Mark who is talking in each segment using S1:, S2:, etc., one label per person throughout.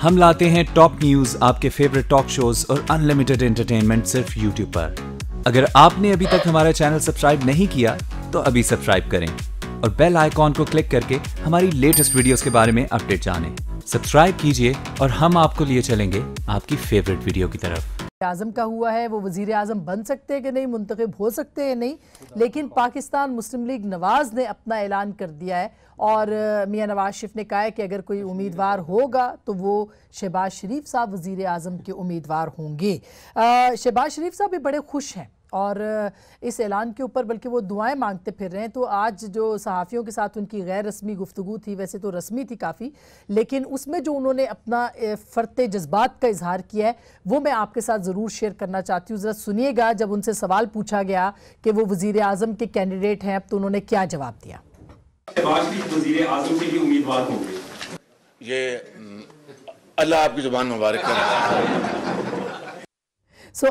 S1: हम लाते हैं top news, आपके फेवरेट टॉक शोज और अनलिमिटेड एंटरटेनमेंट सिर्फ यूट्यूब पर। अगर आपने अभी तक हमारा चैनल सब्सक्राइब नहीं किया तो अभी सब्सक्राइब करें और बेल आइकॉन को क्लिक करके हमारी लेटेस्ट वीडियोस के बारे में अपडेट जानें। सब्सक्राइब कीजिए और हम आपको लिए चलेंगे आपकी फेवरेट वीडियो की तरफ।
S2: आज़म का हुआ है, वो वज़ीर आज़म बन सकते हैं कि नहीं, मुंतखब हो सकते हैं नहीं, लेकिन पाकिस्तान मुस्लिम लीग नवाज़ ने अपना ऐलान कर दिया है और मियां नवाज शरीफ ने कहा है कि अगर कोई उम्मीदवार होगा तो वो शहबाज शरीफ साहब वज़ीर आज़म के उम्मीदवार होंगे। शहबाज शरीफ साहब भी बड़े खुश हैं और इस ऐलान के ऊपर बल्कि वो दुआएं मांगते फिर रहे हैं। तो आज जो सहाफ़ियों के साथ उनकी गैर रस्मी गुफ्तगू थी, वैसे तो रस्मी थी काफ़ी, लेकिन उसमें जो उन्होंने अपना फ़र्ते जज्बात का इजहार किया है वो मैं आपके साथ ज़रूर शेयर करना चाहती हूँ। ज़रा सुनिएगा, जब उनसे सवाल पूछा गया कि वो वज़ीर आज़म के कैंडिडेट हैं तो उन्होंने क्या जवाब दिया।
S3: वज़ीर आज़म के लिए उम्मीदवार होंगे,
S4: ये अल्लाह आपकी ज़ुबान मुबारक करे।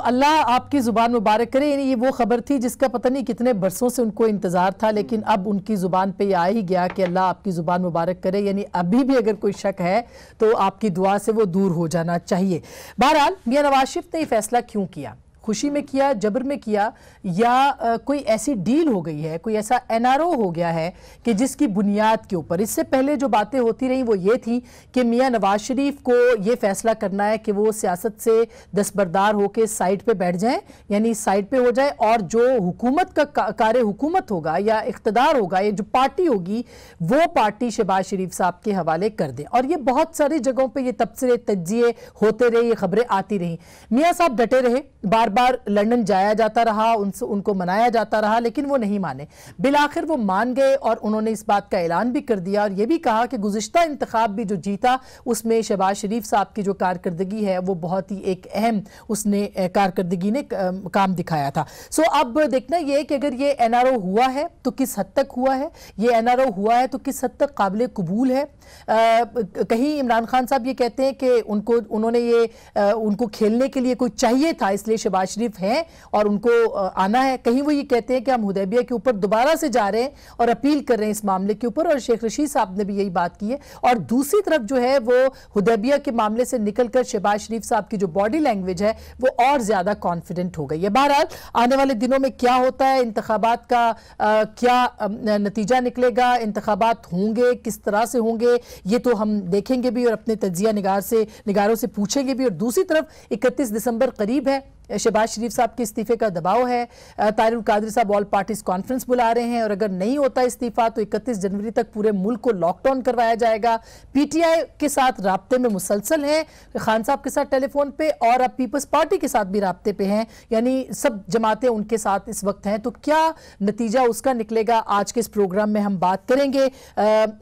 S2: अल्लाह आपकी ज़ुबान मुबारक करे। यानी ये वो ख़बर थी जिसका पता नहीं कितने बरसों से उनको इंतज़ार था, लेकिन अब उनकी ज़ुबान पे ये आ ही गया कि अल्लाह आपकी ज़ुबान मुबारक करे। यानी अभी भी अगर कोई शक है तो आपकी दुआ से वो दूर हो जाना चाहिए। बहरहाल मियां नवाज शरीफ ने ये फैसला क्यों किया, खुशी में किया, जबर में किया, या कोई ऐसी डील हो गई है, कोई ऐसा एनआरओ हो गया है कि जिसकी बुनियाद के ऊपर इससे पहले जो बातें होती रही वो ये थी कि मियां नवाज शरीफ को ये फैसला करना है कि वो सियासत से दस्तबरदार होकर साइड पे बैठ जाएं, यानी साइड पे हो जाए, और जो हुकूमत का कार्य हुकूमत होगा या इख्तदार होगा या जो पार्टी होगी वो पार्टी शहबाज शरीफ साहब के हवाले कर दें। और ये बहुत सारी जगहों पर ये तबसरे तज्जिए होते रहे, ये खबरें आती रहीं। मियाँ साहब डटे रहे, बार बार लंदन जाया जाता रहा, उनको मनाया जाता रहा, लेकिन वो नहीं माने। बिलाखिर वो मान गए और उन्होंने इस बात का ऐलान भी कर दिया और ये भी कहा कि गुज़िश्ता इंतखाब भी जो जीता उसमें शहबाज शरीफ साहब की जो कारकर्दगी है वो बहुत ही एक अहम उसने कारकर्दगी ने काम दिखाया था। अब देखना ये है कि अगर ये एनआरओ हुआ है तो किस हद तक हुआ है, ये एनआरओ हुआ है तो किस हद तक काबिल कबूल है। कहीं इमरान खान साहब ये कहते हैं कि उनको खेलने के लिए कोई चाहिए था, इसलिए शहबाज शरीफ हैं और उनको आना है। कहीं वो ये कहते हैं कि हम हुदैबिया के ऊपर दोबारा से जा रहे हैं और अपील कर रहे हैं इस मामले के ऊपर, और शेख रशीद साहब ने भी यही बात की है। और दूसरी तरफ जो है वो हुदैबिया के मामले से निकलकर शहबाज शरीफ साहब की जो बॉडी लैंग्वेज है वो और ज्यादा कॉन्फिडेंट हो गई है। बहरहाल आने वाले दिनों में क्या होता है, इंतखाबात का क्या नतीजा निकलेगा, इंतखाबात होंगे किस तरह से होंगे, ये तो हम देखेंगे भी और अपने तज्जिया निगारों से पूछेंगे भी। और दूसरी तरफ 31 दिसंबर करीब है, शहबाज शरीफ साहब के इस्तीफे का दबाव है, तारिक कादरी साहब ऑल पार्टीज कॉन्फ्रेंस बुला रहे हैं और अगर नहीं होता इस्तीफा तो 31 जनवरी तक पूरे मुल्क को लॉकडाउन करवाया जाएगा। पीटीआई के साथ राब्ते में मुसलसल है, खान साहब के साथ टेलीफोन पे, और अब पीपल्स पार्टी के साथ भी राब्ते पे हैं, यानी सब जमातें उनके साथ इस वक्त हैं। तो क्या नतीजा उसका निकलेगा, आज के इस प्रोग्राम में हम बात करेंगे।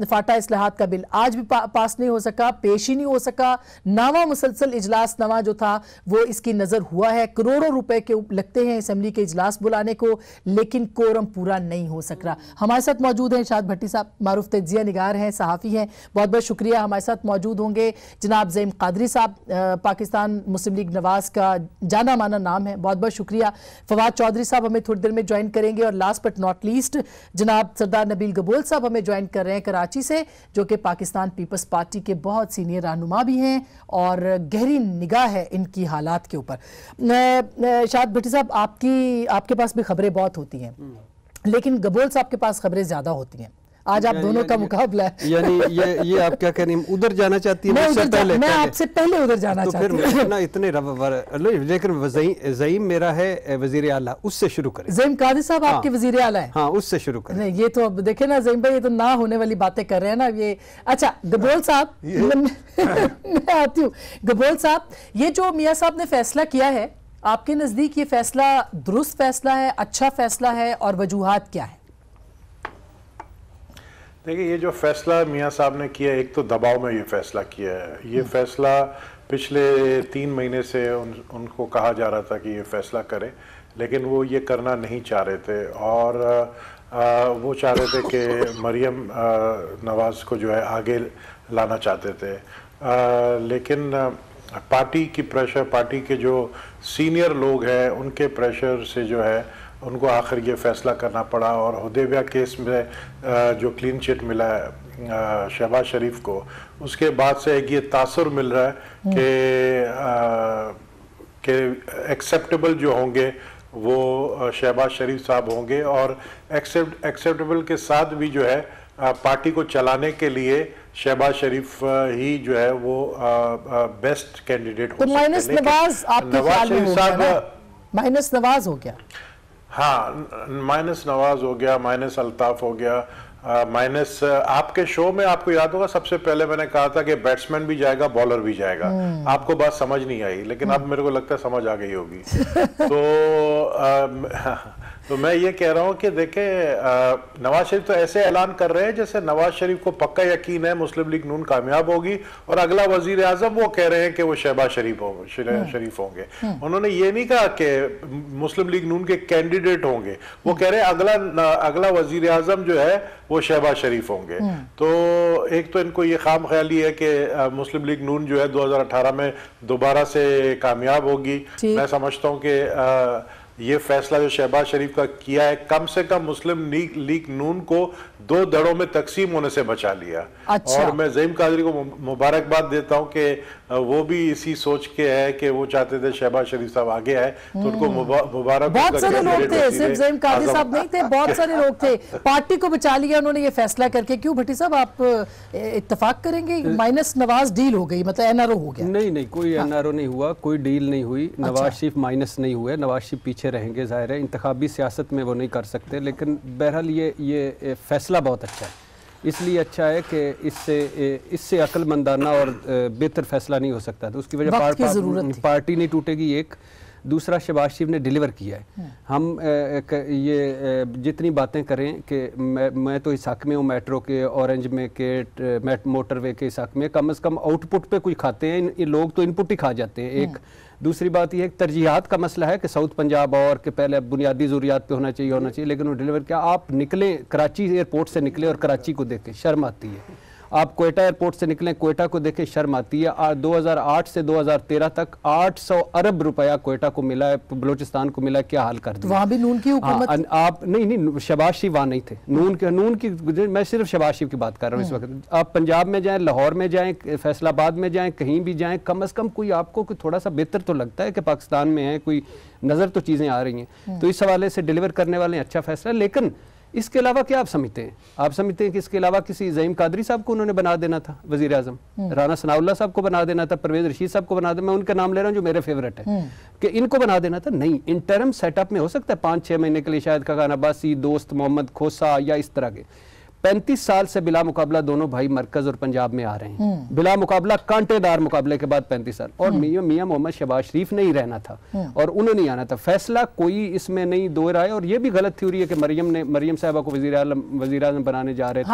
S2: फाटा इस्लाहात का बिल आज भी पास नहीं हो सका, पेश ही नहीं हो सका। नावा मुसलसल इजलास नवा जो था वो इसकी नजर हुआ है, करोड़ों रुपए के लगते हैं असेंबली के इजलास बुलाने को, लेकिन कोरम पूरा नहीं हो सक रहा। हमारे साथ मौजूद हैं शाद भट्टी साहब, मारूफ तज्जिया निगार हैं, सहाफ़ी हैं, बहुत बहुत शुक्रिया। हमारे साथ मौजूद होंगे जनाब ज़ईम कादरी साहब, पाकिस्तान मुस्लिम लीग नवाज का जाना माना नाम है, बहुत बहुत शुक्रिया। फवाद चौधरी साहब हमें थोड़ी देर में ज्वाइन करेंगे, और लास्ट बट नॉट लीस्ट जनाब सरदार नबील गबोल साहब हमें ज्वाइन कर रहे हैं कराची से, जो कि पाकिस्तान पीपल्स पार्टी के बहुत सीनियर रहनुमा भी हैं और गहरी निगाह है इनकी हालात के ऊपर। शाद भट्टी साहब, आपके पास भी खबरें बहुत होती हैं, लेकिन गबोल साहब के पास खबरें ज्यादा होती हैं। आज आप दोनों का मुकाबला है।
S5: यानी ये आप क्या कह रही हैं, उधर जाना चाहती है?
S2: मैं आपसे पहले उधर जाना चाहती हूं।
S5: तो फिर ना इतने लेकिन ज़ईम मेरा है वजीर आला, उससे शुरू करें।
S2: ज़ईम कादरी साहब आपके वजीर आला है?
S5: हाँ, उससे शुरू करें।
S2: ये तो अब देखे ना ज़ईम भाई, ये तो ना होने वाली बातें कर रहे हैं ना ये। अच्छा गबोल साहब, मैं आती हूँ। गबोल साहब, ये जो मियाँ साहब ने फैसला किया है, आपके नजदीक ये फैसला दुरुस्त फैसला है, अच्छा फैसला है, और वजूहात क्या है?
S6: देखिए, ये जो फैसला मियाँ साहब ने किया, एक तो दबाव में ये फैसला किया है। ये फैसला पिछले 3 महीने से उनको कहा जा रहा था कि ये फैसला करें, लेकिन वो ये करना नहीं चाह रहे थे, और वो चाह रहे थे कि मरियम नवाज़ को जो है आगे लाना चाहते थे, लेकिन पार्टी की प्रेशर, पार्टी के जो सीनियर लोग हैं उनके प्रेशर से जो है उनको आखिर ये फैसला करना पड़ा। और हुदैबिया केस में जो क्लीन चिट मिला है शहबाज शरीफ को, उसके बाद से एक ये तासुर मिल रहा है कि एक्सेप्टेबल जो होंगे वो शहबाज शरीफ साहब होंगे, और एक्सेप्टेबल के साथ भी जो है पार्टी को चलाने के लिए शहबाज शरीफ ही जो है वो बेस्ट कैंडिडेट हो सकते हैं।
S2: माइनस नवाज आपके ख्याल में हो गया ना? माइनस नवाज हो गया,
S6: हाँ, माइनस नवाज हो गया, माइनस अल्ताफ हो गया, माइनस आपके शो में आपको याद होगा सबसे पहले मैंने कहा था कि बैट्समैन भी जाएगा बॉलर भी जाएगा। आपको बात समझ नहीं आई, लेकिन अब मेरे को लगता है समझ आ गई होगी। तो मैं ये कह रहा हूँ कि देखें, नवाज शरीफ तो ऐसे ऐलान कर रहे हैं जैसे नवाज शरीफ को पक्का यकीन है मुस्लिम लीग नून कामयाब होगी, और अगला वजीर आजम वो कह रहे हैं कि वो शहबाज शरीफ होंगे। उन्होंने ये नहीं कहा कि मुस्लिम लीग नून के कैंडिडेट होंगे, वो कह रहे हैं अगला वजीर आजम जो है वो शहबाज शरीफ होंगे। तो एक तो इनको ये खाम ख्याली है कि मुस्लिम लीग नून जो है 2018 में दोबारा से कामयाब होगी। मैं समझता हूँ कि ये फैसला जो शहबाज शरीफ का किया है, कम से कम मुस्लिम लीग नून को 2 धड़ों में तकसीम होने से बचा लिया।
S2: अच्छा।
S6: और मैं ज़ईम कादरी को मुबारकबाद देता हूँ कि वो भी इसी सोच के है कि वो चाहते थे शहबाज शरीफ साहब आगे आए, तो उनको मुबारक।
S2: बहुत सारे लोग थे, सिर्फ ज़ईम कादरी साहब नहीं थे, बहुत सारे लोग थे। पार्टी को बचा लिया उन्होंने ये फैसला करके। क्यों भट्टी साहब, आप इत्तेफाक करेंगे? माइनस नवाज डील हो गई, मतलब एनआरओ हो गया?
S5: नहीं, कोई एनआरओ नहीं हुआ, कोई डील नहीं हुई। नवाज शरीफ माइनस नहीं हुए, नवाज शरीफ पीछे रहेंगे। जाहिर है इंतखाबी सियासत में वो नहीं कर सकते, लेकिन बहरहाल ये फैसला बहुत अच्छा है। इसलिए अच्छा है कि इससे अक्लमंदाना और बेहतर फैसला नहीं हो सकता। तो उसकी वजह पार्टी नहीं टूटेगी। एक दूसरा, शहबाज शरीफ ने डिलीवर किया है। हम ये जितनी बातें करें कि मैं तो इस हक में हूँ मेट्रो के, ऑरेंज में के, मोटरवे के इस हक में, कम से कम आउटपुट पे कुछ खाते हैं। ये लोग तो इनपुट ही खा जाते हैं। एक दूसरी बात यह तरजीहात का मसला है कि साउथ पंजाब और के पहले बुनियादी ज़रूरियात पे होना चाहिए, लेकिन वो डिलीवर क्या। आप निकले कराची एयरपोर्ट से निकले और कराची को देखें शर्म आती है। आप कोयटा एयरपोर्ट से निकलें, कोयटा को देखें, शर्म आती है। 2008 से 2013 तक 800 अरब रुपया कोयटा को मिला है, बलोचिस्तान को मिला है। क्या हाल कर दिया।
S2: वहाँ भी नून की हुकूमत।
S5: आप नहीं, शहबाज शरीफ वहाँ नहीं थे। नून की मैं सिर्फ शहबाज शरीफ की बात कर रहा हूँ इस वक्त। आप पंजाब में जाएं, लाहौर में जाएं, फैसलाबाद में जाएं, कहीं भी जाएं, कम से कम कोई आपको थोड़ा सा बेहतर तो लगता है कि पाकिस्तान में है, कोई नज़र तो चीज़ें आ रही हैं। तो इस हवाले से डिलीवर करने वाले अच्छा फैसला। लेकिन इसके अलावा क्या आप समझते हैं? आप समझते हैं कि इसके अलावा किसी ज़ईम कादरी साहब को उन्होंने बना देना था वज़ीर आज़म, राना सनाउल्लाह साहब को बना देना था, परवेज़ रशीद साहब को बना देना, मैं उनका नाम ले रहा हूँ जो मेरे फेवरेट है, कि इनको बना देना था? नहीं, इंटरम सेटअप में हो सकता है 5-6 महीने के लिए शायद खान अब्बासी, दोस्त मोहम्मद खोसा या इस तरह के। 35 साल से बिला मुकाबला दोनों भाई मरकज और पंजाब में आ रहे हैं, बिला मुकाबला कांटेदार मुकाबले के बाद 35 साल। और मियां मोहम्मद शहबाज शरीफ नहीं रहना था और उन्हें नहीं आना था। फैसला कोई इसमें नहीं दो राय। और ये भी गलत थ्योरी है कि मरियम साहबा को वजीर आज़म बनाने जा रहे थे।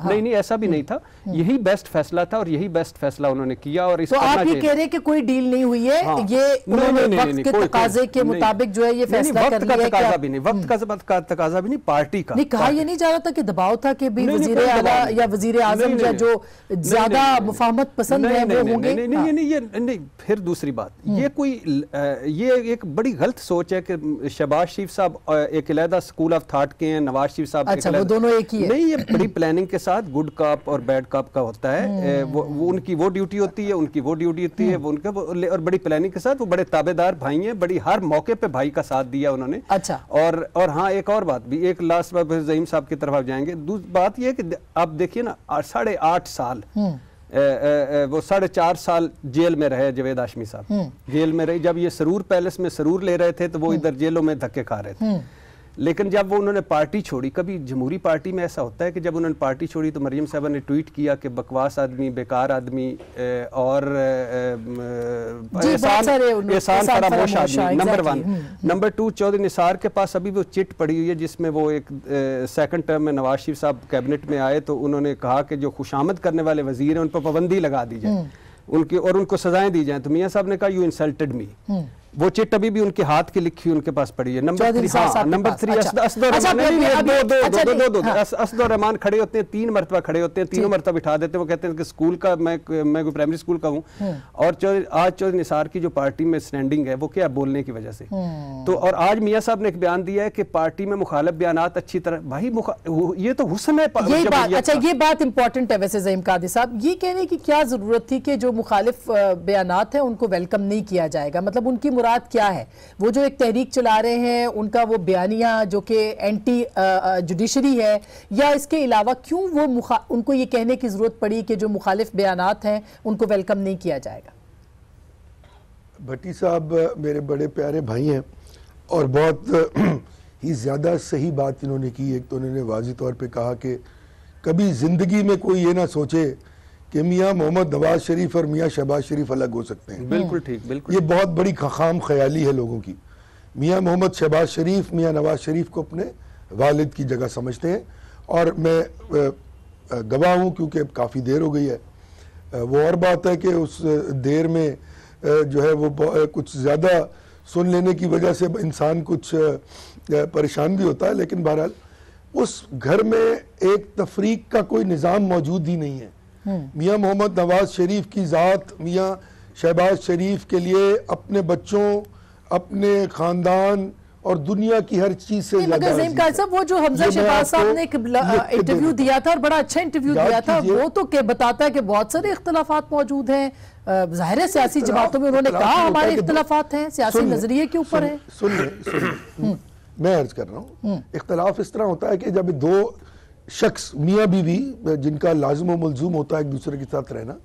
S5: नहीं, ऐसा भी नहीं था। यही बेस्ट फैसला था और यही बेस्ट फैसला उन्होंने किया। और
S2: तो आप ये कह रहे हैं कि कोई डील नहीं हुई है, ये वक्त के तकाजे के मुताबिक जो है ये फैसला कर लिया है।
S5: वक्त का तकाजा भी नहीं, पार्टी का।
S2: कहा ये नहीं जा रहा था कि दबाव था कि भी वजीर आला या वजीर आजम या जो ज्यादा मुफाहमत पसंद है वो होंगे?
S5: नहीं। फिर दूसरी बात, ये एक बड़ी गलत सोच है कि शहबाज शरीफ साहब एक अलहदा स्कूल ऑफ थॉट के हैं, नवाज शरीफ साहब
S2: अच्छा, वो दोनों एक ही है।
S5: नहीं, ये बड़ी प्लानिंग के साथ गुड कप और बैड कप का होता है। वो उनकी वो ड्यूटी होती है, उनकी वो ड्यूटी होती है, वो उनका और बड़ी प्लानिंग के साथ वो बड़े ताबेदार भाई हैं, बड़ी हर मौके पे भाई का साथ दिया उन्होंने।
S2: अच्छा।
S5: और हाँ, एक और बात भी, एक लास्ट बात ज़ईम साहब की तरफ आप जाएंगे। बात यह है कि आप देखिए ना, 8.5 साल वो 4.5 साल जेल में रहे जवेद हाशमी साहब, जेल में रहे। जब ये सरूर पैलेस में सरूर ले रहे थे तो वो इधर जेलों में धक्के खा रहे थे। लेकिन जब वो उन्होंने पार्टी छोड़ी, कभी जमहूरी पार्टी में ऐसा होता है कि जब उन्होंने पार्टी छोड़ी तो मरियम साहबा ने ट्वीट किया कि बकवास आदमी, बेकार आदमी और एहसान फरामोश आदमी, नंबर 1। नंबर 2, चौधरी निसार के पास अभी वो चिट पड़ी हुई है जिसमें वो एक सेकंड टर्म में नवाज शरीफ साहब कैबिनेट में आए तो उन्होंने कहा कि जो खुशामद करने वाले वजीर हैं उन पर पाबंदी लगा दी जाए, उनको सजाएं दी जाए। तो मियाँ साहब ने कहा यू इंसल्टेड मी। वो चिट अभी भी उनके हाथ की लिखी उनके पास पड़ी है। नंबर 3 असदुर रहमान खड़े होते हैं, 3 मरतबा खड़े होते हैं, तीनों मरतबा बिठा देते हैं। वो कहते हैं कि स्कूल का मैं कोई प्राइमरी स्कूल का हूँ और आज चौधरी निसार की जो पार्टी में स्टैंडिंग है वो क्या बोलने की वजह से। तो और आज मियां साहब ने एक बयान दिया है कि पार्टी में मुखालिफ बयानात अच्छी तरह, भाई ये तो हुस्न है।
S2: अच्छा, ये बात इंपॉर्टेंट है वैसे ज़हीम कादी साहब, ये कहने की क्या जरूरत थी कि जो मुखालिफ बयानात हैं उनको वेलकम नहीं किया जाएगा? मतलब उनकी मुराद क्या है? वो जो एक तहरीक चला रहे हैं उनका वो बयानिया जो कि एंटी जुडिशरी है, या इसके अलावा क्यों वो उनको ये कहने की जरूरत पड़ी कि जो मुखालिफ बयानात हैं उनको वेलकम नहीं किया जाएगा?
S7: भट्टी साहब मेरे बड़े प्यारे भाई हैं और बहुत ही ज़्यादा सही बात इन्होंने की। एक तो उन्होंने वाज़ी तौर पे कहा कि कभी ज़िंदगी में कोई ये ना सोचे कि मियाँ मोहम्मद नवाज शरीफ और मियाँ शहबाज शरीफ अलग हो सकते हैं।
S5: बिल्कुल ठीक, बिल्कुल।
S7: ये बहुत बड़ी खाम ख्याली है लोगों की। मियाँ मोहम्मद शहबाज शरीफ मियाँ नवाज शरीफ को अपने वालिद की जगह समझते हैं और मैं गवाह हूँ क्योंकि अब काफ़ी देर हो गई है। वो और बात है कि उस देर में जो है वो कुछ ज़्यादा सुन लेने की वजह से इंसान कुछ परेशान भी होता है, लेकिन बहरहाल उस घर में एक तफरीक का कोई निज़ाम मौजूद ही नहीं है। मियाँ मोहम्मद नवाज शरीफ की ज़ात मियाँ शहबाज शरीफ के लिए अपने बच्चों, अपने ख़ानदान और दुनिया की हर चीज़ से ज़्यादा
S2: साहब, वो जो हमजा शहबाज साहब ने एक इंटरव्यू दिया था और बड़ा अच्छा इंटरव्यू दिया था, वो तो क्या बताता है कि बहुत सारे इख्तलाफात मौजूद हैं। ज़ाहिर है सियासी जमातों में उन्होंने कहा हमारे इख्तलाफात हैं, सियासी नजरिए के ऊपर है।
S7: सुनिए मैं अर्ज कर रहा हूँ, इख्तलाफ इस तरह होता है कि जब 2 शख्स मियाँ बीवी जिनका लाजिम व मलजूम होता है एक दूसरे के साथ रहना,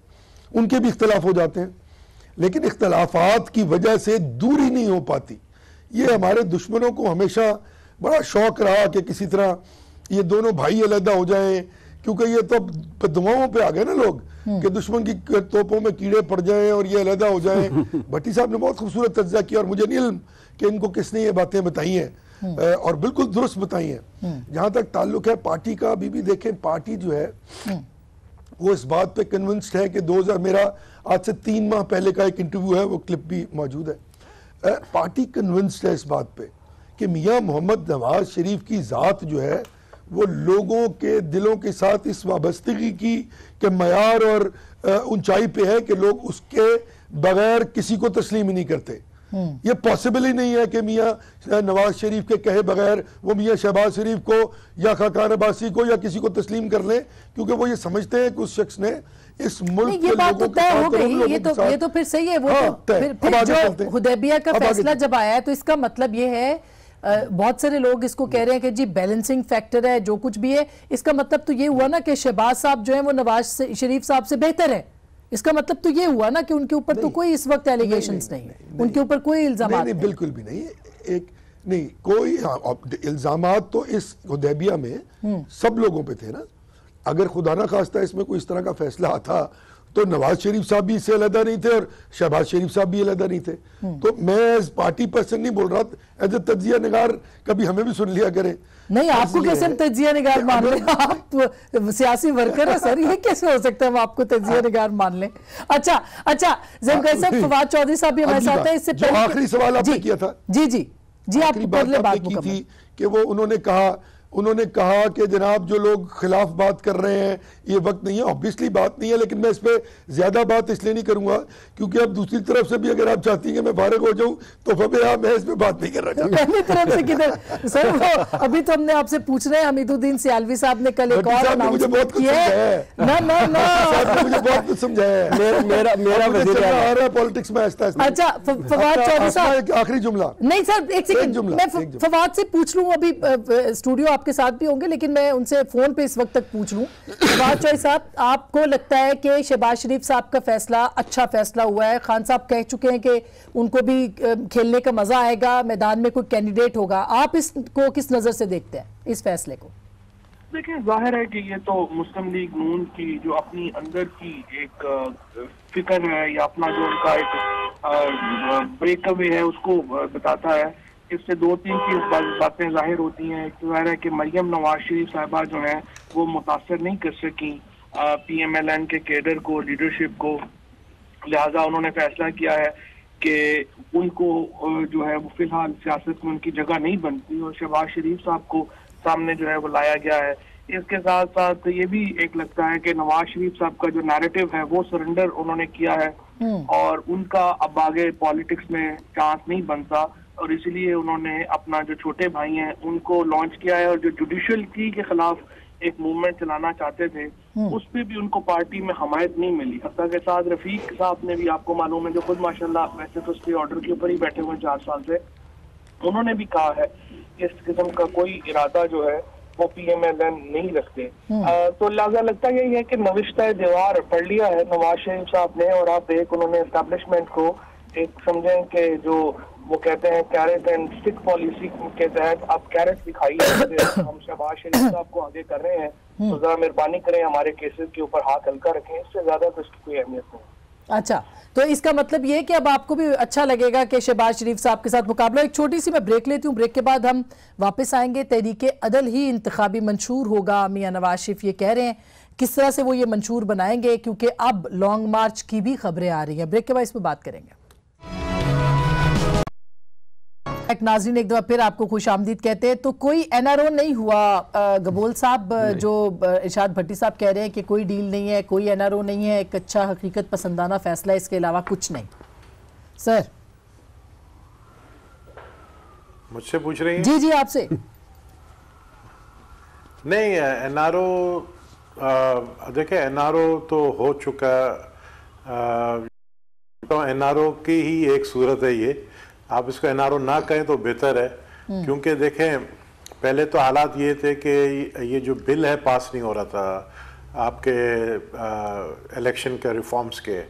S7: उनके भी इख्तलाफ हो जाते हैं, लेकिन इख्तलाफात की वजह से दूरी नहीं हो पाती। ये हमारे दुश्मनों को हमेशा बड़ा शौक रहा कि किसी तरह ये दोनों भाई अलहदा हो जाएं, क्योंकि ये तो दुआओं पे आ गए ना लोग कि दुश्मन की तोपों में कीड़े पड़ जाएं और ये अलहदा हो जाएं। भट्टी साहब ने बहुत खूबसूरत तज्ज़िया किया और मुझे नहीं इल्म कि इनको किसने ये बातें बताई हैं और बिल्कुल दुरुस्त बताई हैं। जहाँ तक ताल्लुक है पार्टी का, अभी भी देखें पार्टी जो है वो इस बात पे कन्विंस्ड है कि 2000 मेरा आज से 3 माह पहले का एक इंटरव्यू है, वो क्लिप भी मौजूद है। पार्टी कन्विंस्ड है इस बात पे कि मियाँ मोहम्मद नवाज शरीफ की ज़ात जो है वो लोगों के दिलों के साथ इस वाबस्तगी की के मयार और ऊंचाई पे है कि लोग उसके बगैर किसी को तस्लीम ही नहीं करते। ये पॉसिबल ही नहीं है कि मियाँ नवाज शरीफ के कहे बगैर वो मियाँ शहबाज शरीफ को या खाकान अब्बासी को या किसी को तस्लीम कर लें, क्योंकि वो ये समझते हैं कि उस शख्स ने इस मुल्क के लोगों के साथ
S2: हो गई। ये तो फिर सही है। वो फिर जो हुदैबिया का फैसला जब आया है तो इसका मतलब ये है, बहुत सारे लोग इसको कह रहे हैं कि जी बैलेंसिंग फैक्टर है जो कुछ भी है, इसका मतलब तो ये हुआ ना कि शहबाज साहब जो है वो नवाज शरीफ साहब से बेहतर है। इसका मतलब तो ये हुआ ना कि उनके ऊपर तो कोई इस वक्त एलिगेशंस नहीं है, उनके ऊपर कोई इल्जाम नहीं,
S7: बिल्कुल भी नहीं। एक नहीं कोई इल्जामात तो इस हुदैबिया में सब लोगों पे थे ना। अगर खुदा ना खास्ता इसमें कोई इस तरह का फैसला आता तो नवाज शरीफ साहब भी इससे अलहदा नहीं थे और शहबाज शरीफ साहब भी अलहदा नहीं थे। तो मैं एज पार्टी पर्सन नहीं बोल रहा, एज ए तज्जिया निगार कभी हमें भी सुन लिया करें।
S2: नहीं, आपको कैसे हम तज्जिया निगार मान लें? आप तो सियासी वर्कर है सर, ये कैसे हो सकता है हम आपको तज्जिया निगार मान लें? अच्छा जब फवाद चौधरी साहब भी हमारे साथ हैं, इससे पहले
S7: आखिरी सवाल आपने किया था।
S2: जी आप बात
S7: की थी कि वो उन्होंने कहा कि जनाब जो लोग खिलाफ बात कर रहे हैं ये वक्त नहीं है। ऑब्वियसली बात नहीं है, लेकिन मैं इस पे ज्यादा बात इसलिए नहीं करूंगा क्योंकि अब दूसरी तरफ से भी अगर आप चाहती हैं कि मैं फारिग हो जाऊं तो मैं इस पे बात नहीं कर रहा चाहता।
S2: पहली तरफ से किधर सर, वो अभी तो हमने आपसे पूछ रहे हैं, हमीदुद्दीन सियालवी साहब ने कल एक और अनाउंसमेंट किया है।
S7: मुझे बहुत कुछ समझाया है, मेरा वजीर आ रहा है पॉलिटिक्स में आहिस्ता आहिस्ता।
S2: अच्छा फवाद चौधरी साहब,
S7: आखिरी जुमला
S2: नहीं सर, एक सेकंड मैं फवाद से पूछ लूं, अभी स्टूडियो आपके साथ भी होंगे लेकिन मैं उनसे फोन पे इस वक्त तक पूछ लूं। फवाद चौधरी साहब, आपको लगता है कि शहबाज शरीफ साहब का फैसला अच्छा फैसला हुआ है? खान साहब कह चुके हैं कि उनको भी खेलने का मजा आएगा, मैदान में कोई कैंडिडेट होगा, आप इसको किस नजर से देखते हैं इस फैसले को?
S8: देखिए जाहिर है कि ये तो मुस्लिम लीग नून की जो अपनी अंदर की एक फिक्र है या अपना जो उनका एक ब्रेकअवे है उसको बताता है। इससे 2-3 चीज बातें जाहिर होती हैं। एक तो जाहिर है कि मरियम नवाज शरीफ साहिबा जो हैं वो मुतासर नहीं कर सकी PMLN के कैडर को, लीडरशिप को, लिहाजा उन्होंने फैसला किया है कि उनको जो है वो फिलहाल सियासत में उनकी जगह नहीं बनती और शहबाज शरीफ साहब को सामने जो है वो लाया गया है। इसके साथ साथ ये भी एक लगता है कि नवाज शरीफ साहब का जो नैरेटिव है वो सरेंडर उन्होंने किया है और उनका अब आगे पॉलिटिक्स में चांस नहीं बनता और इसलिए उन्होंने अपना जो छोटे भाई हैं उनको लॉन्च किया है और जो जुडिशियल की के खिलाफ एक मूवमेंट चलाना चाहते थे उस पर भी उनको पार्टी में हमायत नहीं मिली। हत्ता के साथ रफीक साहब ने भी, आपको मालूम है, जो खुद माशाल्लाह वैसे तो स्टे ऑर्डर के ऊपर ही बैठे हुए 4 साल से, उन्होंने भी कहा है कि इस किस्म का कोई इरादा जो है वो PMLN नहीं रखते। तो लिहाजा लगता यही है कि नविश्ता दीवार पढ़ लिया है नवाज शरीफ साहब ने और आप एक उन्होंने एस्टेब्लिशमेंट को एक समझें कि जो वो कहते हैं कैरेट एंड स्टिक पॉलिसी के तहत आप कैरेट दिखाइए हम शहबाज शरीफ साहब को आगे कर रहे हैं तो जरा मेहरबानी करें हमारे केसेस के ऊपर हाथ हल्का रखें, इससे ज्यादा तो इसकी कोई अहमियत नहीं।
S2: अच्छा, तो इसका मतलब ये कि अब आपको भी अच्छा लगेगा कि शहबाज शरीफ साहब के साथ मुकाबला। एक छोटी सी मैं ब्रेक लेती हूँ, ब्रेक के बाद हम वापस आएंगे। तहरीक अदल ही इंतखाबी मंशूर होगा, मियां नवाज शरीफ ये कह रहे हैं। किस तरह से वो ये मंशूर बनाएंगे, क्योंकि अब लॉन्ग मार्च की भी खबरें आ रही हैं। ब्रेक के बाद इस पर बात करेंगे। नाज़रीन एक दफा फिर आपको खुश आमदीद कहते हैं। तो कोई NRO नहीं हुआ गबोल साहब, जो इरशाद भट्टी साहब कह रहे हैं कि कोई डील नहीं है, कोई NRO नहीं है, एक अच्छा हकीकत पसंदाना फैसला, इसके अलावा कुछ नहीं। सर
S6: मुझसे पूछ रही हैं?
S2: जी जी आपसे।
S6: नहीं, NRO देखिए NRO तो हो चुका, तो NRO की ही एक सूरत है ये। आप इसको NRO ना कहें तो बेहतर है, क्योंकि देखें पहले तो हालात ये थे कि ये जो बिल है पास नहीं हो रहा था आपके इलेक्शन के रिफॉर्म्स के,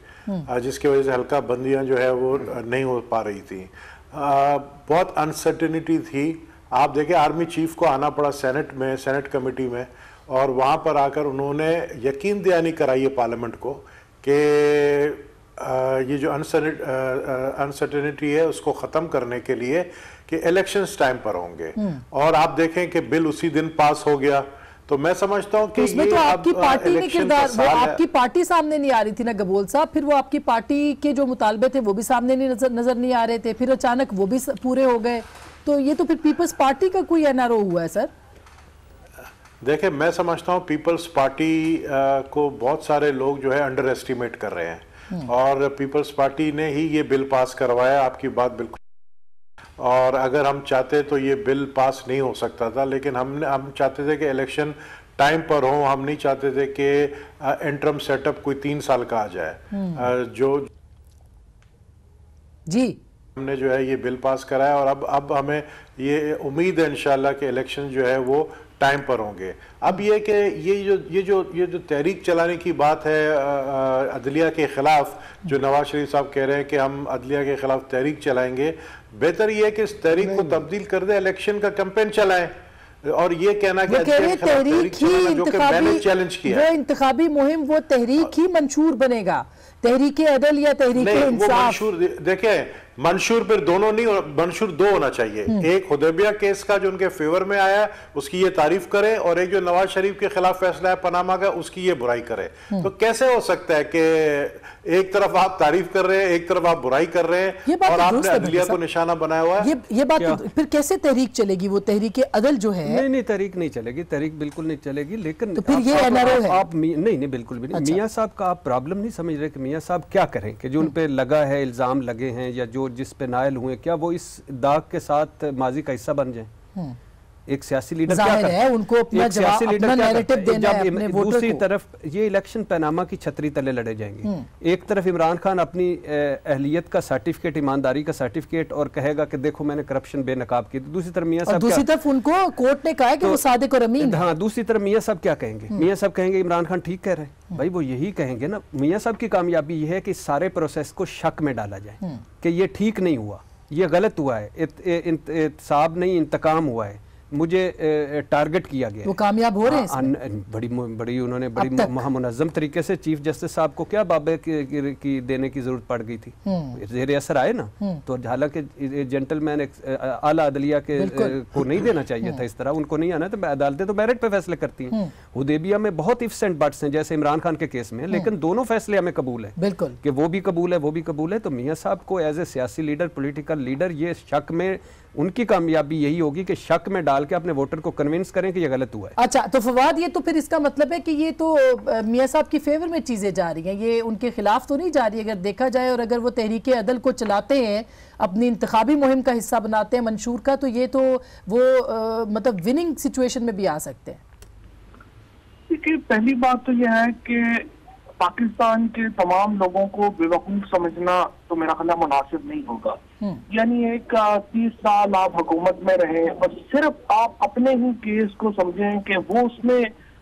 S6: जिसकी वजह से हल्का बंदियां जो है वो नहीं हो पा रही थी। बहुत अनसर्टेनिटी थी। आप देखें आर्मी चीफ को आना पड़ा सेनेट कमेटी में, और वहाँ पर आकर उन्होंने यकीन दहानी कराई है पार्लियामेंट को कि ये जो अनसर्टेनिटी है उसको ख़त्म करने के लिए कि इलेक्शंस टाइम पर होंगे, और आप देखें कि बिल उसी दिन पास हो गया। तो मैं समझता हूँ कि
S2: इसमें
S6: ये
S2: तो आपकी पार्टी ने किरदार, वो
S6: आपकी
S2: पार्टी सामने नहीं आ रही थी ना गबोल साहब, फिर वो आपकी पार्टी के जो मुतालबे थे वो भी सामने नहीं नजर नहीं आ रहे थे, फिर अचानक वो भी पूरे हो गए। तो ये तो फिर पीपल्स पार्टी का कोई NRO हुआ है सर?
S6: देखिए मैं समझता हूँ पीपल्स पार्टी को बहुत सारे लोग जो है अंडर एस्टिमेट कर रहे हैं, और पीपल्स पार्टी ने ही ये बिल पास करवाया। आपकी बात बिल्कुल, और अगर हम चाहते तो ये बिल पास नहीं हो सकता था, लेकिन हम चाहते थे कि इलेक्शन टाइम पर हो। हम नहीं चाहते थे कि इंटरम सेटअप कोई 3 साल का आ जाए। जो जी हमने जो है ये बिल पास कराया, और अब हमें ये उम्मीद है इंशाल्लाह कि इलेक्शन जो है वो टाइम पर होंगे। अब ये कि ये जो तहरीक चलाने की बात है अदलिया के खिलाफ, जो नवाज शरीफ साहब कह रहे हैं कि हम अदलिया के खिलाफ तहरीक चलाएंगे, बेहतर ये है कि इस तहरीक को तब्दील कर दे, इलेक्शन का कैंपेन चलाएं। और ये कहना कि
S2: तहरीक ही
S6: जो कि मैंने चैलेंज किया,
S2: वो इंतखाबी मुहिम, वो तहरीक ही मंशूर बनेगा, तहरीक अदल या तहरीक इंसाफ।
S6: देखें मंशूर पर दोनों नहीं, मंशूर 2 होना चाहिए। एक हुदैबिया केस का जो उनके फेवर में आया उसकी ये तारीफ करें, और एक जो नवाज शरीफ के खिलाफ फैसला है पनामा का उसकी ये बुराई करें। तो कैसे हो सकता है कि एक तरफ आप तारीफ कर रहे हैं, एक तरफ आप बुराई कर रहे हैं, और आपने अदलिया को निशाना बनाया हुआ है?
S2: ये बात तो फिर कैसे तहरीक चलेगी? वो तहरीक अदल जो है,
S5: नहीं तहरीक नहीं चलेगी, तहरीक बिल्कुल नहीं चलेगी। लेकिन
S2: तो फिर ये NRO है?
S5: आप नहीं बिल्कुल भी नहीं। मियाँ साहब का आप प्रॉब्लम नहीं समझ रहे कि मियाँ साहब क्या करें, कि जो उन पे लगा है, इल्जाम लगे हैं या जो जिस पे नायल हुए, क्या वो इस दाग के साथ माजी का हिस्सा बन जाए? एक सियासी लीडर क्या करता है?
S2: उनको अपना सियासी लीडर नैरेटिव देना है अपने वोटर को।
S5: दूसरी तरफ ये इलेक्शन पनामा की छतरी तले लड़े जाएंगे। एक तरफ इमरान खान अपनी अहलियत का सर्टिफिकेट, ईमानदारी का सर्टिफिकेट, और कहेगा कि देखो मैंने करप्शन बेनकाब की। दूसरी तरफ मियां साहब,
S2: दूसरी तरफ उनको कोर्ट ने कहा है कि वो सादिक और अमीन।
S5: हाँ, दूसरी तरफ मियां साहब क्या कहेंगे? मियां साहब कहेंगे इमरान खान ठीक कह रहे हैं। भाई वो यही कहेंगे ना। मियां साहब की कामयाबी यह है कि सारे प्रोसेस को शक में डाला जाए कि ये ठीक नहीं हुआ, ये गलत हुआ है, इंतसाब नहीं इंतकाम हुआ है, मुझे टारगेट किया गया।
S2: वो कामयाब हो रहे हैं?
S5: बड़ी उन्होंने बड़ी मुनज़्ज़म तरीके से चीफ जस्टिस साहब को क्या बाबे की देने की जरूरत पड़ गई थी, ज़ेर असर आए ना। तो हालांकि जेंटलमैन आला अदलिया के को नहीं देना चाहिए था इस तरह, उनको नहीं आना। तो अदालतें तो मेरिट पे फैसले करती हैं, हुदैबिया में बहुत इफ्स एंड बट्स हैं जैसे इमरान खान के केस में, लेकिन दोनों फैसले हमें कबूल है
S2: बिल्कुल
S5: कि वो भी कबूल है वो भी कबूल है। तो मियां साहब को एज ए सियासी लीडर, पॉलिटिकल लीडर, ये शक में उनकी कामयाबी यही होगी कि शक में डाल के अपने वोटर को कन्विंस करें कि ये गलत हुआ है।
S2: अच्छा, तो फवाद ये तो फिर इसका मतलब है कि ये तो मियां साहब की फेवर में चीजें जा रही हैं, ये उनके खिलाफ तो नहीं जा रही अगर देखा जाए। और अगर वो तहरीक अदल को चलाते हैं, अपनी इंतखाबी मुहिम का हिस्सा बनाते हैं मंशूर का, तो ये तो वो मतलब विनिंग सिचुएशन में भी आ सकते हैं।
S8: देखिए, पहली बात तो यह है कि पाकिस्तान के तमाम लोगों को बेवकूफ समझना तो मेरा ख्याल मुनासिब नहीं होगा। यानी एक 30 साल आप हुकूमत में रहे और सिर्फ आप अपने ही केस को समझें कि वो उसमें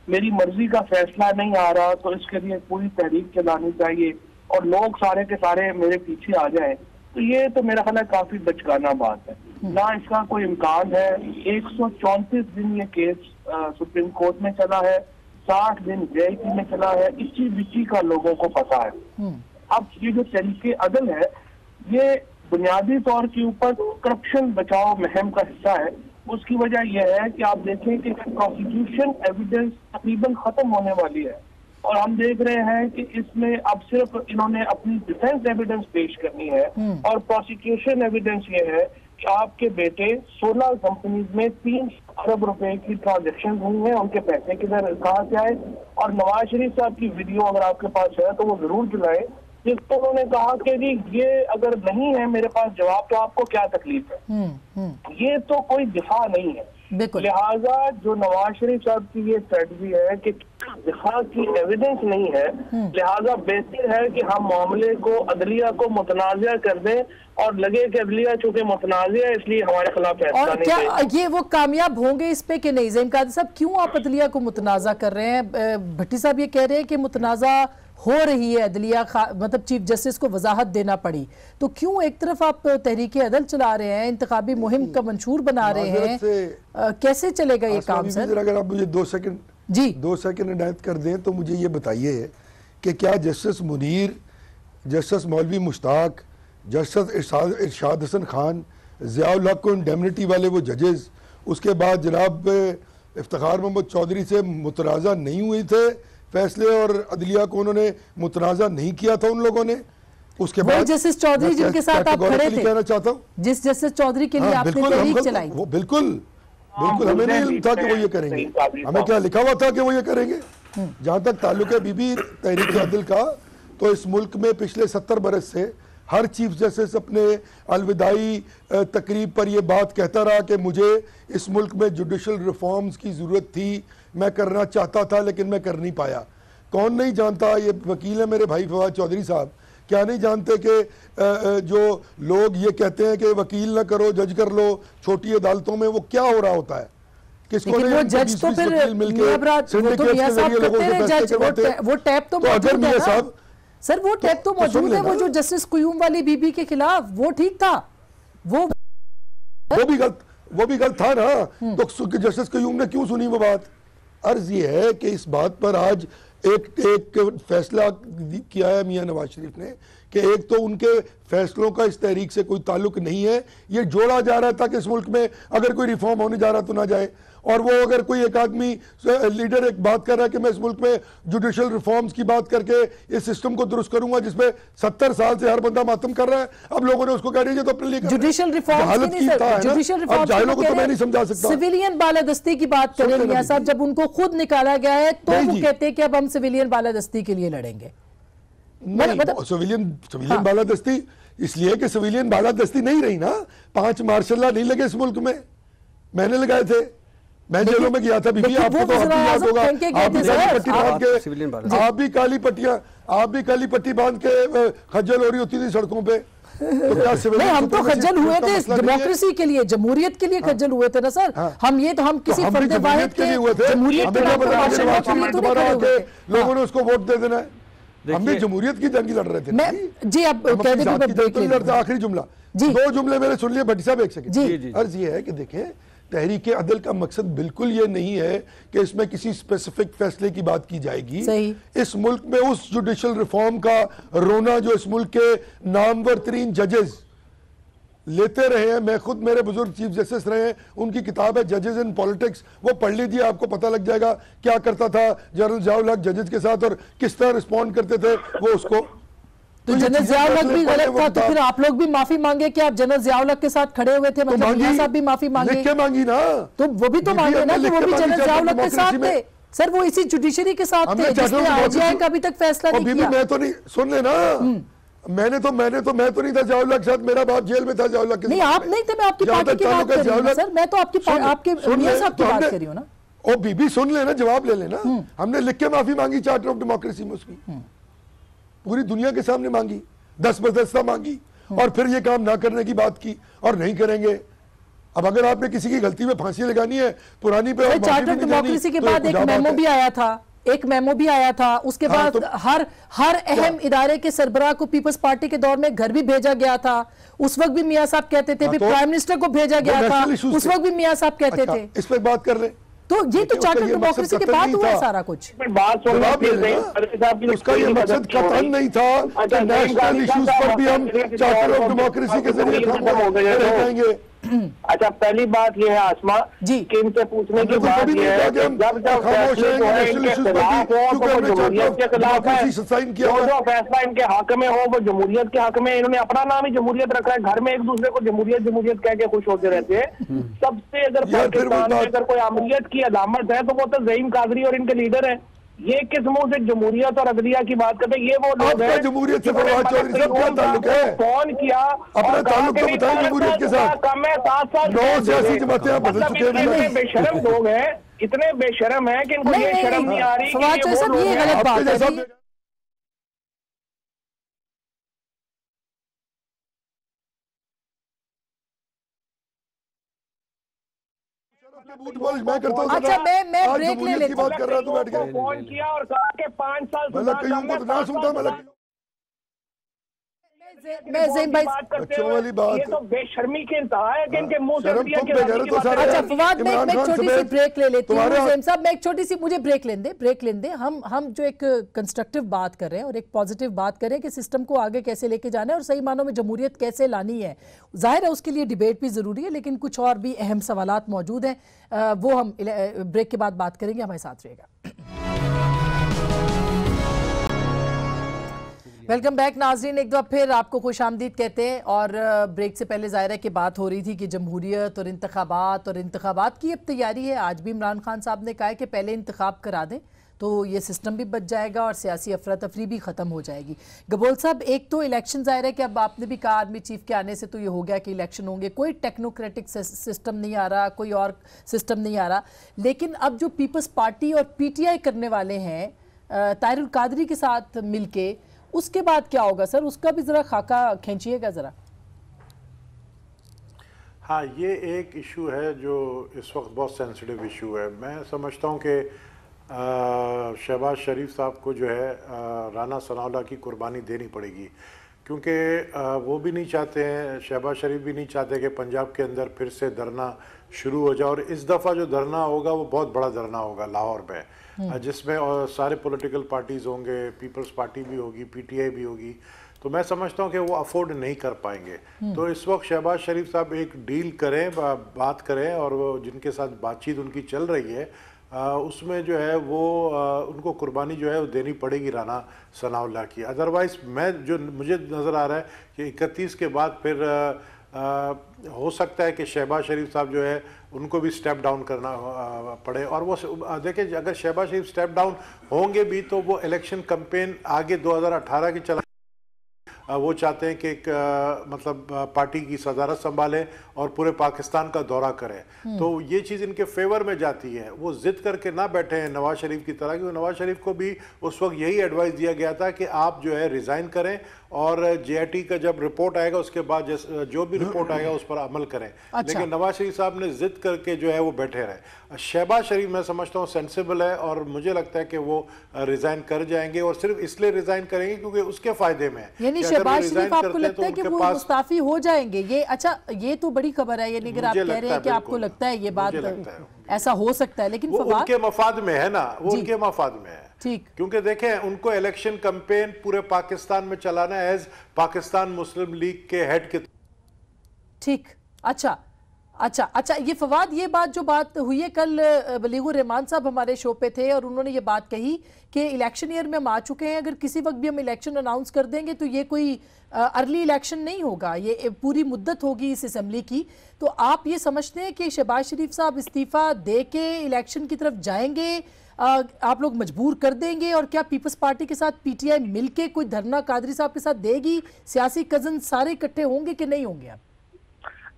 S8: मेरी मर्जी का फैसला नहीं आ रहा तो इसके लिए पूरी तहरीक चलानी चाहिए और लोग सारे के सारे मेरे पीछे आ जाए, तो ये तो मेरा ख्याल काफी बचकाना बात है। ना इसका कोई इम्कान है। 134 दिन ये केस सुप्रीम कोर्ट में चला है, 60 दिन JIT में चला है, इसी बिची का लोगों को पता है। अब ये जो तहरीके अदल है ये बुनियादी तौर के ऊपर करप्शन बचाओ मुहिम का हिस्सा है। उसकी वजह यह है कि आप देखें कि प्रोसिक्यूशन एविडेंस तकरीबन खत्म होने वाली है और हम देख रहे हैं कि इसमें अब सिर्फ इन्होंने अपनी डिफेंस एविडेंस पेश करनी है और प्रोसिक्यूशन एविडेंस ये है कि आपके बेटे 16 कंपनीज में 3 अरब रुपए की ट्रांजेक्शन हुई है, उनके पैसे किधर कहाँ से आए। और नवाज शरीफ साहब की वीडियो अगर आपके पास है तो वो जरूर चलाएं, जिसको उन्होंने कहा कि जी ये अगर नहीं है मेरे पास जवाब तो आपको क्या तकलीफ है। ये तो कोई दिफा नहीं है। लिहाजा जो नवाज शरीफ साहब की ये स्ट्रेटजी है कि दिफा की एविडेंस नहीं है, लिहाजा बेहतर है कि हम मामले को अदलिया को मुतनाज़ा कर दें और लगे कि अदलिया चूंकि मुतनाज़ा है इसलिए हमारे खिलाफ फैसला नहीं।
S2: और क्या ये वो कामयाब होंगे इस पे कि नहीं? ज़हीम कादरी साहब, क्यों आप अदलिया को मुतनाज़ा कर रहे हैं? भट्टी साहब ये कह रहे हैं कि मुतनाज़ा हो रही है अदलिया, मतलब चीफ जस्टिस को वजाहत देना पड़ी, तो क्यों एक तरफ आप तहरीक अदल चला रहे हैं, इंतखाबी मुहिम का मंशूर बना रहे हैं, कैसे चलेगा ये काम सर?
S7: अगर आप मुझे 2 सेकंड इनायत कर दें तो मुझे ये बताइए कि क्या जस्टिस मुनीर, जस्टिस मौलवी मुश्ताक, जस्टिस इरशाद हसन खान, ज़ियाउल हक को इंडेमनिटी वाले वो जजेस, उसके बाद जनाब इफ्तिखार मोहम्मद चौधरी से मुतनाज़ा नहीं हुए थे फैसले और अदलिया को उन्होंने मुतनाज़ा नहीं किया था उन लोगों ने? उसके बाद
S2: जस्टिस चौधरी जिनके साथ आप खड़े थे,
S7: कहना चाहता हूँ
S2: जिस जस्टिस चौधरी के लिए आपने तहरीक चलाई,
S7: वो बिल्कुल हमें नहीं इल्म था कि वो ये करेंगे, हमें क्या लिखा हुआ था कि वो ये करेंगे। जहां तक ताल्लुक है बीबी तहरीक अदल का, तो इस मुल्क में पिछले 70 बरस से हर चीफ जस्टिस अपने अलविदाई तकरीब पर यह बात कहता रहा कि मुझे इस मुल्क में जुडिशल रिफॉर्म्स की ज़रूरत थी, मैं करना चाहता था लेकिन मैं कर नहीं पाया। कौन नहीं जानता, ये वकील है मेरे भाई फवाद चौधरी साहब, क्या नहीं जानते कि जो लोग ये कहते हैं कि वकील ना करो जज कर लो छोटी अदालतों में, वो क्या हो रहा होता है? किसको नहीं?
S2: वो जज तो फिर वो टैप तो मौजूद है ना सर, वो टैप तो मौजूद है। वो जो जस्टिस कुयूम वाली बीबी के खिलाफ वो ठीक था, वो
S7: भी गलत था ना। तो जस्टिस कुयूम ने क्यों सुनी वो बात? अर्ज ये है कि इस बात पर आज एक फैसला किया है मियां नवाज शरीफ ने कि एक तो उनके फैसलों का इस तहरीक से कोई ताल्लुक नहीं है, ये जोड़ा जा रहा था कि इस मुल्क में अगर कोई रिफॉर्म होने जा रहा तो ना जाए। और वो अगर कोई एक आदमी लीडर एक बात कर रहा है कि मैं इस मुल्क में जुडिशल रिफॉर्म्स की बात करके इस सिस्टम को दुरुस्त करूंगा जिसमें 70 साल से हर बंदा मातम कर रहा है, अब लोगों ने उसको कह दीजिए तो अपने लिए
S2: जुडिशल रिफॉर्म्स
S7: तो मैं नहीं समझा सकता।
S2: सिविलियन बालादस्ती की बात करें मियां साहब, जब उनको खुद निकाला गया है तो वो कहते हैं कि अब हम सिविलियन बालादस्ती के लिए लड़ेंगे।
S7: सिविलियन बालादस्ती इसलिए कि सिविलियन बालादस्ती नहीं रही ना, 5 मार्शल लॉ नहीं लगे इस मुल्क में, मैंने लगाए थे, मैं जेलों में गया था बीबी, आपको तो अब याद होगा। आप भी काली पट्टी बांध के खज्जल हो रही होती थी सड़कों पे, तो क्या
S2: नहीं, हम तो खज्जल हुए थे डेमोक्रेसी के लिए, जमहूरियत के लिए खज्जल हुए थे ना सर। हम ये तो हम किसी फर्द वाहिद के
S7: हुए थे, लोगों ने उसको वोट दे देना है, हम भी जमहूरियत की जंग लड़ रहे थे
S2: जी। अब
S7: आखिरी जुमला, 2 जुमले मैंने सुन लिए भट्टी साहब, 1 सेकंड। अर्ज ये है कि देखें तहरीक अदल का मकसद बिल्कुल ये नहीं है कि इसमें किसी स्पेसिफिक फैसले की बात की जाएगी। इस मुल्क में उस जुडिशल रिफॉर्म का रोना जो इस मुल्क के नामवर तरीन जजेस लेते रहे हैं। मैं खुद, मेरे बुजुर्ग चीफ जस्टिस रहे हैं, उनकी किताब है जजेस इन पॉलिटिक्स, वो पढ़ लीजिए, आपको पता लग जाएगा क्या करता था जनरल जिया जजेस के साथ और किस तरह रिस्पॉन्ड करते थे वो उसको।
S2: तो जनरल जिया भी गलत था, तो फिर आप लोग भी माफी मांगे कि आप जनरल जिया के साथ खड़े हुए थे, मतलब मियां साहब भी माफी मांगे?
S7: लिख के मांगी ना,
S2: तो वो भी तो मांगे ना कि वो भी जनरल जिया के साथ थे। सर वो इसी जुडिशरी के साथ थे जिसने आईजीआई का अभी तक फैसला नहीं किया।
S7: मैं तो नहीं, सुन लेना, मैं तो नहीं था जिया के साथ, मेरा बाप जेल में था जिया के।
S2: नहीं आप नहीं थे, मैं आपकी पार्टी की बात कर रही हूं सर, मैं तो आपके मियां साहब की बात कर रही हूं ना।
S7: ओ बीबी सुन लेना, जवाब ले लेना। हमने लिख के माफी मांगी चार्टर ऑफ डेमोक्रेसी में, उसकी पूरी दुनिया के सामने मांगी, 10 बदस्ता मांगी, और फिर ये काम ना करने की बात की और नहीं करेंगे। अब अगर आपने किसी की गलती में फांसी लगानी है पुरानी पे,
S2: चार्टर ऑफ डेमोक्रेसी के बाद एक मेमो भी आया था, उसके बाद
S7: तो
S2: हर अहम इदारे के सरबराह को पीपल्स पार्टी के दौर में घर भी भेजा गया था। उस वक्त भी मियां साहब कहते थे, फिर प्राइम मिनिस्टर को भेजा गया था, उस वक्त भी मियां साहब कहते थे।
S7: इस पर बात कर रहे,
S2: तो ये तो चार्टर ऑफ डेमोक्रेसी के बाद हुआ है सारा कुछ।
S7: उसका ये मकसद कतई नहीं था कि नेशनल इश्यूज पर भी हम चार्टर ऑफ डेमोक्रेसी के जरिए जाएंगे।
S8: अच्छा, पहली बात ये है आसमा जी कि इनसे पूछने की बात ये है कि जब फैसले जो है इनके खिलाफ हो तो वो जमहूरियत के खिलाफ है, जो फैसला इनके हक में हो वो जमहूरियत के हक में। इन्होंने अपना नाम ही जमहूरियत रखा है, घर में एक दूसरे को जमहूरियत कह के खुश होते रहते हैं। सबसे अगर पाकिस्तान में अगर कोई अमलियत की अलामत है तो वो तो ज़हीम कादरी और इनके लीडर हैं। ये किस मुंह से जमहूरियत और अदलिया की बात करते हैं? ये वो लोग हैं
S7: जमहूरियत से
S8: फोन किया,
S7: अपना ताल्लुक तो बताएं जमहूरियत के साथ।
S8: कम है 7 साल,
S7: 9 सियासी जमातें आप बदल चुके हैं।
S8: इतने बेशरम लोग हैं, इतने बेशरम हैं कि इनको ये शर्म नहीं आ रही कि
S2: ये गलत बात है।
S7: मैं करता हूं।
S2: अच्छा मैं ब्रेक ले लेती हूं।
S7: बात कर रहा तू बैठ के
S8: फोन किया और कहा कि 5 साल
S7: ना सुनता
S2: मैं ज़हीम भाई
S7: बच्चों वाली बात,
S8: ये तो बेशर्मी के इंतहा है कि इनके मुंह से
S2: अच्छा फवाद मैं एक छोटी सी ब्रेक ले लेती हूं। ज़हीम साहब मैं एक छोटी सी, मुझे ब्रेक लेने दे। हम जो एक कंस्ट्रक्टिव बात कर रहे हैं और एक पॉजिटिव बात कर रहे हैं कि सिस्टम को आगे कैसे लेके जाना है और सही मानों में जमहूरियत कैसे लानी है। जाहिर है उसके लिए डिबेट भी जरूरी है, लेकिन कुछ और भी अहम सवालात मौजूद हैं, वो हम ब्रेक के बाद बात करेंगे। हमारे साथ रहेगा। वेलकम बैक नाजरीन, एक बार फिर आपको खुश आमदीद कहते हैं। और ब्रेक से पहले ज़ाहिर है कि बात हो रही थी कि जमहूरियत और इंतखाबात की अब तैयारी है। आज भी इमरान खान साहब ने कहा है कि पहले इंतखाब करा दें तो ये सिस्टम भी बच जाएगा और सियासी अफरा तफरी भी ख़त्म हो जाएगी। गबोल साहब, एक तो इलेक्शन ज़ाहिर है कि अब आपने भी कहा आर्मी चीफ के आने से तो ये हो गया कि इलेक्शन होंगे, कोई टेक्नोक्रेटिक सिस्टम नहीं आ रहा, कोई और सिस्टम नहीं आ रहा। लेकिन अब जो पीपल्स पार्टी और PTI करने वाले हैं ताहिरुल कादरी के साथ मिलके, उसके बाद क्या होगा सर? उसका भी जरा खाका खींचिएगा जरा।
S6: हाँ, ये एक इशू है जो इस वक्त बहुत सेंसिटिव इशू है। मैं समझता हूँ कि शहबाज शरीफ साहब को जो है राना सनाउल्लाह की कुर्बानी देनी पड़ेगी, क्योंकि वो भी नहीं चाहते हैं, शहबाज शरीफ भी नहीं चाहते कि पंजाब के अंदर फिर से धरना शुरू हो जाए। और इस दफ़ा जो धरना होगा वो बहुत बड़ा धरना होगा लाहौर में, जिसमें सारे पॉलिटिकल पार्टीज होंगे, पीपल्स पार्टी भी होगी, PTI भी होगी। तो मैं समझता हूँ कि वो अफोर्ड नहीं कर पाएंगे। तो इस वक्त शहबाज शरीफ साहब एक डील करें, बात करें, और वो जिनके साथ बातचीत उनकी चल रही है उसमें जो है वो उनको कुर्बानी जो है वो देनी पड़ेगी राना सनाउल्लाह की। अदरवाइज़ मुझे नज़र आ रहा है कि 31 के बाद फिर हो सकता है कि शहबाज शरीफ साहब जो है उनको भी स्टेप डाउन करना पड़े। और वो देखिए, अगर शहबाज शरीफ स्टेप डाउन होंगे भी तो वो इलेक्शन कैंपेन आगे 2018 की चला, वो चाहते हैं कि मतलब पार्टी की सदारत संभालें और पूरे पाकिस्तान का दौरा करें। तो ये चीज़ इनके फेवर में जाती है। वो जिद करके ना बैठे हैं नवाज शरीफ की तरह, क्योंकि नवाज शरीफ को भी उस वक्त यही एडवाइस दिया गया था कि आप जो है रिज़ाइन करें और JIT का जब रिपोर्ट आएगा उसके बाद जो भी रिपोर्ट आएगा उस पर अमल करें। लेकिन नवाज शरीफ साहब ने जिद करके जो है वो बैठे रहे। शहबाज शरीफ मैं समझता हूँ सेंसिबल है और मुझे लगता है कि वो रिज़ाइन कर जाएंगे, और सिर्फ इसलिए रिज़ाइन करेंगे क्योंकि उसके फ़ायदे में है।
S2: यानी शहबाज शरीफ आपको लगता है कि वो मुस्ताफी हो जाएंगे? ये अच्छा, ये तो बड़ी खबर है। यानी अगर आप कह रहे हैं कि आपको लगता है ये बात ऐसा हो सकता है, लेकिन
S6: उनके मफाद में है ना, वो उनके मफाद में है।
S2: ठीक,
S6: क्योंकि देखें उनको इलेक्शन कैंपेन पूरे पाकिस्तान में चलाना है एज पाकिस्तान मुस्लिम लीग के हेड के।
S2: ठीक, अच्छा, ये फवाद, ये बात जो बात हुई है, कल बलीगुर रहमान साहब हमारे शो पे थे और उन्होंने ये बात कही कि इलेक्शन ईयर में हम आ चुके हैं, अगर किसी वक्त भी हम इलेक्शन अनाउंस कर देंगे तो ये कोई अर्ली इलेक्शन नहीं होगा, ये पूरी मुद्दत होगी इस असेंबली की। तो आप ये समझते हैं कि शहबाज शरीफ साहब इस्तीफा दे के इलेक्शन की तरफ जाएंगे, आप लोग मजबूर कर देंगे, और क्या पीपल्स पार्टी के साथ पीटीआई मिलके कोई धरना कादरी साहब के साथ देगी, सियासी कजन सारे इकट्ठे होंगे कि नहीं होंगे? आप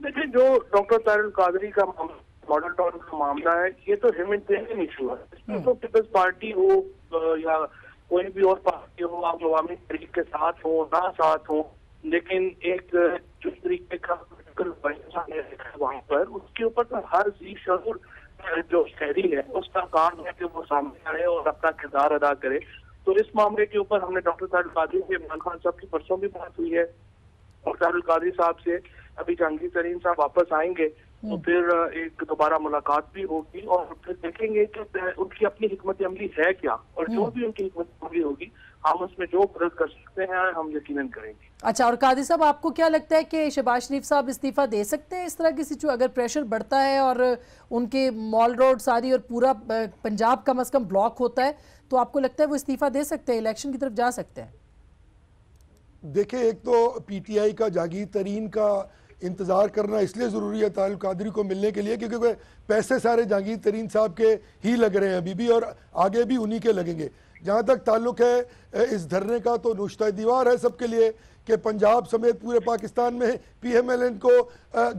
S8: देखिए, जो डॉक्टर तारिक कादरी का मॉडल टाउन का मामला है, ये तो ह्यूमैनिटेरियन इशू है। इसमें तो पीपल्स पार्टी हो या कोई भी और पार्टी हो, आप अवामी तहरीक के साथ हो ना साथ हो, लेकिन एक जिस तरीके का वहाँ पर उसके ऊपर तो हर जी शऊर जो शहरी है उसका काम है कि वो सामने आए और अपना किरदार अदा करे। तो इस मामले के ऊपर हमने डॉक्टर तारिक कादरी से, इमरान खान साहब की परसों भी बात हुई है, और तारिक कादरी साहब से अभी जहांगीर तरीन साहब वापस आएंगे तो फिर एक दोबारा मुलाकात भी होगी और फिर देखेंगे कि उनकी अपनी हिकमत अमली है क्या, और जो भी उनकी हिकमत अमली होगी हम उसमें जो मदद कर सकते हैं हम यकीनन करेंगे।
S2: अच्छा, और कादरी साहब, आपको क्या लगता है कि शहबाज शरीफ साहब इस्तीफा दे सकते हैं इस तरह की सिचुएशन, अगर प्रेशर बढ़ता है और उनके मॉल रोड सारी और पूरा पंजाब कम अज कम ब्लॉक होता है, तो आपको लगता है वो इस्तीफा दे सकते हैं, इलेक्शन की तरफ जा सकते हैं?
S7: देखिए, एक तो पीटीआई का जहांगीर तरीन का इंतज़ार करना इसलिए ज़रूरी है तारिक कादरी को मिलने के लिए क्योंकि पैसे सारे जहांगीर तरीन साहब के ही लग रहे हैं अभी भी, और आगे भी उन्हीं के लगेंगे। जहाँ तक ताल्लुक़ है इस धरने का, तो नुश्ता दीवार है सबके लिए कि पंजाब समेत पूरे पाकिस्तान में PMLN को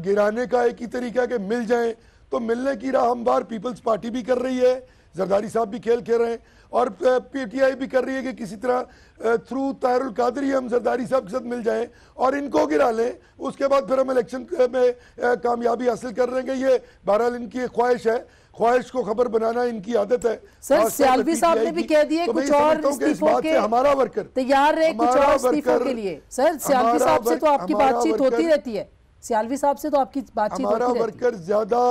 S7: गिराने का एक ही तरीका कि मिल जाएँ, तो मिलने की राह हमवार पीपल्स पार्टी भी कर रही है, जरदारी साहब भी खेल खेल रहे हैं, और पीटीआई भी कर रही है कि किसी तरह थ्रू तारिक कादरी हम जरदारी साहब के साथ मिल जाएं और इनको गिरा लें, उसके बाद फिर हम इलेक्शन में कामयाबी हासिल कर लेंगे। ये बहरहाल इनकी ख्वाहिश है, ख्वाहिश को खबर बनाना इनकी आदत है।
S2: सर, सियालवी साहब ने भी कह दिए कुछ और इस्तीफों के,
S7: हमारा वर्कर
S2: तैयार रहे कुछ और इस्तीफों के लिए। सर, सियालवी साहब से तो आपकी बातचीत होती रहती है, सियालवी साहब से तो आपकी बातचीत होती रहती है।
S7: हमारा वर्कर ज्यादा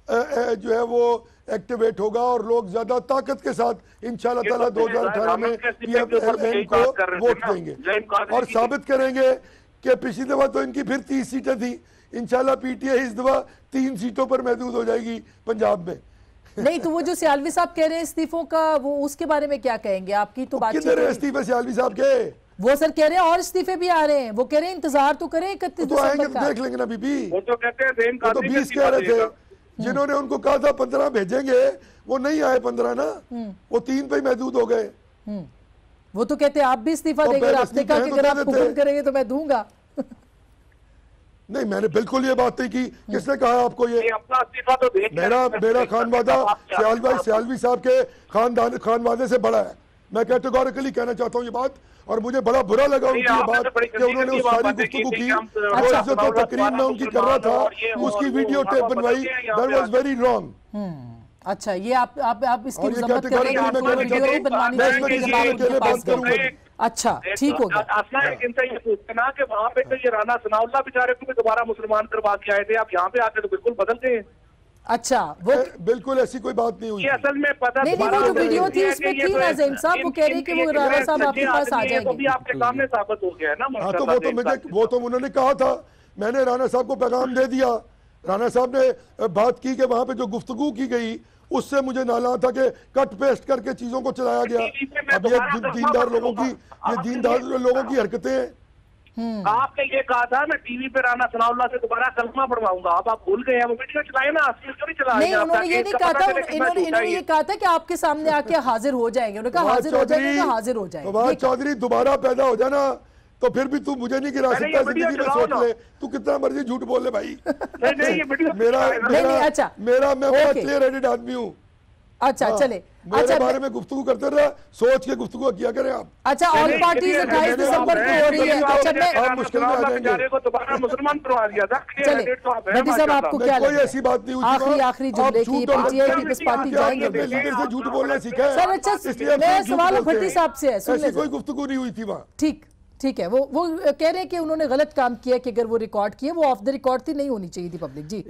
S7: जो है वो एक्टिवेट होगा और लोग ज्यादा ताकत के साथ इंशाल्लाह ताला 2018 में PMLN को वोट देंगे और साबित करेंगे कि पिछली दफा तो इनकी फिर 30 सीटें थी, इंशाल्लाह पीटीआई इस दफा 3 सीटों पर महदूद हो जाएगी पंजाब में।
S2: नहीं तो वो जो सियालवी साहब कह रहे हैं इस्तीफों का, वो उसके बारे में क्या कहेंगे? आपकी तो बात
S7: इस्तीफे सियालवी साहब के,
S2: वो सर कह रहे हैं और इस्तीफे भी आ रहे हैं, वो कह रहे हैं इंतजार तो करें 31 दिसंबर का।
S7: देख लेंगे ना बीबी,
S8: वो तो कहते हैं
S7: 20 कह रहे थे, जिन्होंने उनको कहा था 15 भेजेंगे वो नहीं आए 15 ना, वो 3 पे महदूद हो गए।
S2: वो तो कहते हैं आप भी इस्तीफा देंगे, आपने कहा कि अगर आप हुक्म करेंगे तो मैं दूंगा।
S7: नहीं, मैंने बिल्कुल ये बात नहीं की। किसने कहा आपको ये?
S8: अपना इस्तीफा तो
S7: मेरा खानवादा सियालवी साहब के खानवादे से बड़ा है। मैं कैटेगोरिकली कहना चाहता हूँ ये बात, और मुझे बड़ा बुरा लगा उनकी ये बात कि उन्होंने उस सारी गुफ्तगू की जो इज्जत और तकरीम में उनकी कर रहा था, उसकी वीडियो टेप बनवाई, दैट वाज वेरी रॉन्ग।
S2: अच्छा, ये आप इसकी मजम्मत कर रहे हैं, वीडियो ही बनवानी चाहिए। अच्छा, ठीक हो गया।
S8: असला एक इनसे ये पूछते ना कि वहाँ पे तो ये राना सनाउल्लाह बेचारे को भी दोबारा मुसलमान करवा के आए थे, आप यहाँ पे आके तो बिल्कुल बदल गए।
S2: अच्छा, वो
S7: बिल्कुल ऐसी कोई बात नहीं हुई।
S8: ये असल में पता
S2: नहीं, वो जो वीडियो थी उसमें थी ना ज़ैन साहब, वो कह रहे कि वो राणा साहब आपके पास आ जाएंगे।
S8: वो भी आपके सामने साबित हो गया है ना।
S7: हाँ, तो वो तो उन्होंने कहा था, मैंने राणा साहब को पैगाम दे दिया। राणा साहब ने बात की कि वहाँ पे जो गुफ्तगू की गई उससे मुझे नाला था कि कट पेस्ट करके चीजों को चलाया गया। अब ये दीनदार लोगों की हरकतें हैं।
S8: आपने ये कहा था मैं टीवी पे राना सनाउल्लाह से दोबारा कलमा पढ़वाऊंगा, अब आप भूल गए हैं। वो वीडियो चलाए ना, क्यों नहीं चलाए?
S2: नहीं, उन्होंने ये नहीं कहा था, इन्होंने ये कहा था कि आपके सामने आके हाजिर हो जाएंगे। उन्होंने कहा हाजिर हो जाएंगे, हाजिर हो जाएंगे।
S7: फवाद चौधरी दोबारा पैदा हो जाना तो फिर भी तू मुझे नहीं गिरा सकता जिंदगी में, सोच ले। तू कितना मर्जी झूठ बोल ले भाई। मेरा मैं बड़ा क्लियर हेडेड आदमी हूँ।
S2: अच्छा, चले,
S7: मेरे बारे में गुफ्तगू करते रहे, सोच के गुफ्तगू किया करें आप।
S2: अच्छा, ऑल पार्टीज 28 दिसंबर को हो रही है। अच्छा, मैं
S7: मुश्किल में आ जाएंगे।
S8: मुसलमान करवा दिया था।
S2: चले, भट्टी साहब आपको क्या
S7: कोई ऐसी बात नहीं हुई।
S2: आखिरी जुमले की पीटीआई पीपल्स पार्टी जाएंगे।
S7: लीडर से झूठ बोलना सीखा है
S2: सर। अच्छा, मेरा सवाल भट्टी साहब से है, सुन ले।
S7: कोई गुफ्तगू नहीं हुई थी वहाँ।
S2: ठीक है, वो कह रहे हैं कि उन्होंने गलत काम किया कि अगर वो रिकॉर्ड किए, वो ऑफ द रिकॉर्ड थी, नहीं होनी चाहिए थी पब्लिक। जी,